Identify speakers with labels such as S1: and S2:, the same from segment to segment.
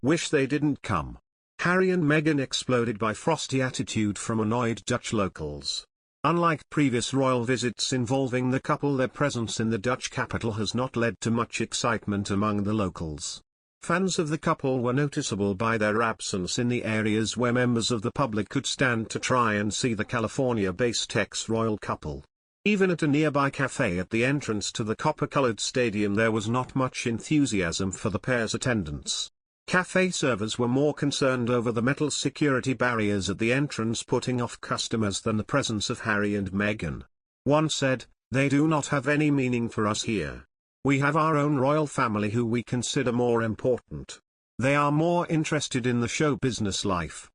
S1: Wish they didn't come. Harry and Meghan exploded by frosty attitude from annoyed Dutch locals. Unlike previous royal visits involving the couple, their presence in the Dutch capital has not led to much excitement among the locals. Fans of the couple were noticeable by their absence in the areas where members of the public could stand to try and see the California-based ex-royal couple. Even at a nearby café at the entrance to the copper-colored stadium there was not much enthusiasm for the pair's attendance. Café servers were more concerned over the metal security barriers at the entrance putting off customers than the presence of Harry and Meghan. One said, "They do not have any meaning for us here. We have our own royal family who we consider more important. They are more interested in the show business life."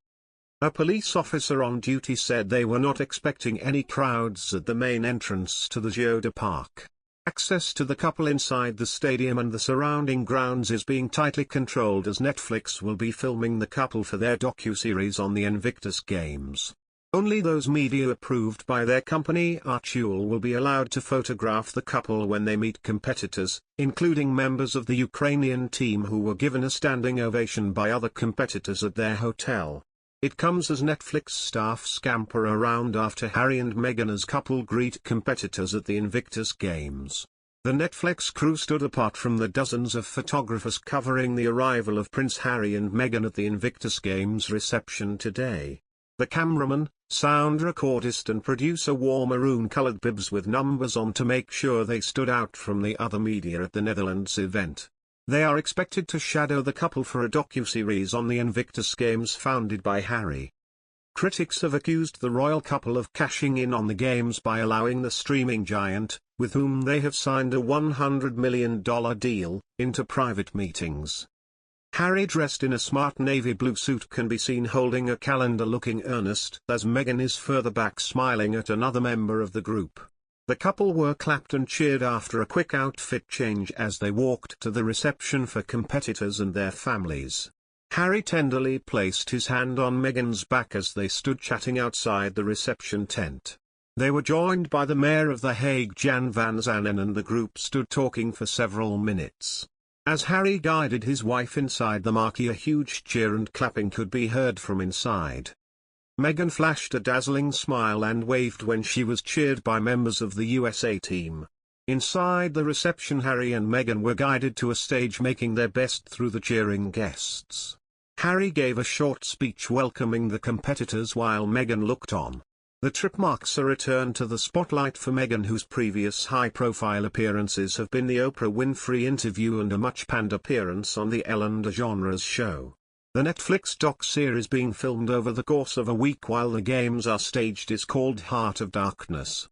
S1: A police officer on duty said they were not expecting any crowds at the main entrance to the Jeu de Parc. Access to the couple inside the stadium and the surrounding grounds is being tightly controlled as Netflix will be filming the couple for their docuseries on the Invictus Games. Only those media approved by their company Archie will be allowed to photograph the couple when they meet competitors, including members of the Ukrainian team who were given a standing ovation by other competitors at their hotel. It comes as Netflix staff scamper around after Harry and Meghan as couple greet competitors at the Invictus Games. The Netflix crew stood apart from the dozens of photographers covering the arrival of Prince Harry and Meghan at the Invictus Games reception today. The cameraman, sound recordist and producer wore maroon-colored bibs with numbers on to make sure they stood out from the other media at the Netherlands event. They are expected to shadow the couple for a docuseries on the Invictus Games founded by Harry. Critics have accused the royal couple of cashing in on the games by allowing the streaming giant, with whom they have signed a $100 million deal, into private meetings. Harry, dressed in a smart navy blue suit, can be seen holding a calendar looking earnest as Meghan is further back smiling at another member of the group. The couple were clapped and cheered after a quick outfit change as they walked to the reception for competitors and their families. Harry tenderly placed his hand on Meghan's back as they stood chatting outside the reception tent. They were joined by the Mayor of The Hague Jan van Zanen and the group stood talking for several minutes. As Harry guided his wife inside the marquee, a huge cheer and clapping could be heard from inside. Meghan flashed a dazzling smile and waved when she was cheered by members of the USA team. Inside the reception, Harry and Meghan were guided to a stage making their best through the cheering guests. Harry gave a short speech welcoming the competitors while Meghan looked on. The trip marks a return to the spotlight for Meghan, whose previous high-profile appearances have been the Oprah Winfrey interview and a much-panned appearance on the Ellen DeGeneres show. The Netflix doc-series being filmed over the course of a week while the games are staged is called Heart of Darkness.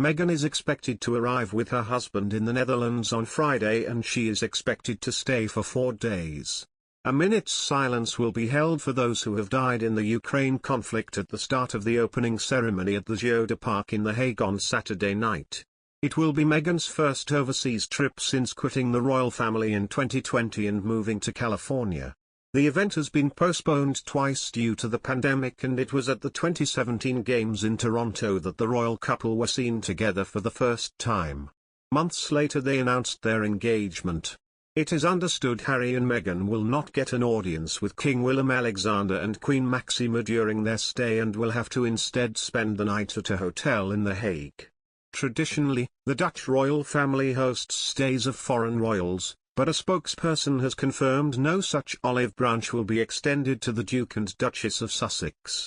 S1: Meghan is expected to arrive with her husband in the Netherlands on Friday and she is expected to stay for 4 days. A minute's silence will be held for those who have died in the Ukraine conflict at the start of the opening ceremony at the Jeu de Parc in The Hague on Saturday night. It will be Meghan's first overseas trip since quitting the royal family in 2020 and moving to California. The event has been postponed twice due to the pandemic, and it was at the 2017 Games in Toronto that the royal couple were seen together for the first time. Months later they announced their engagement. It is understood Harry and Meghan will not get an audience with King Willem-Alexander and Queen Maxima during their stay and will have to instead spend the night at a hotel in The Hague. Traditionally, the Dutch royal family hosts stays of foreign royals, but a spokesperson has confirmed no such olive branch will be extended to the Duke and Duchess of Sussex.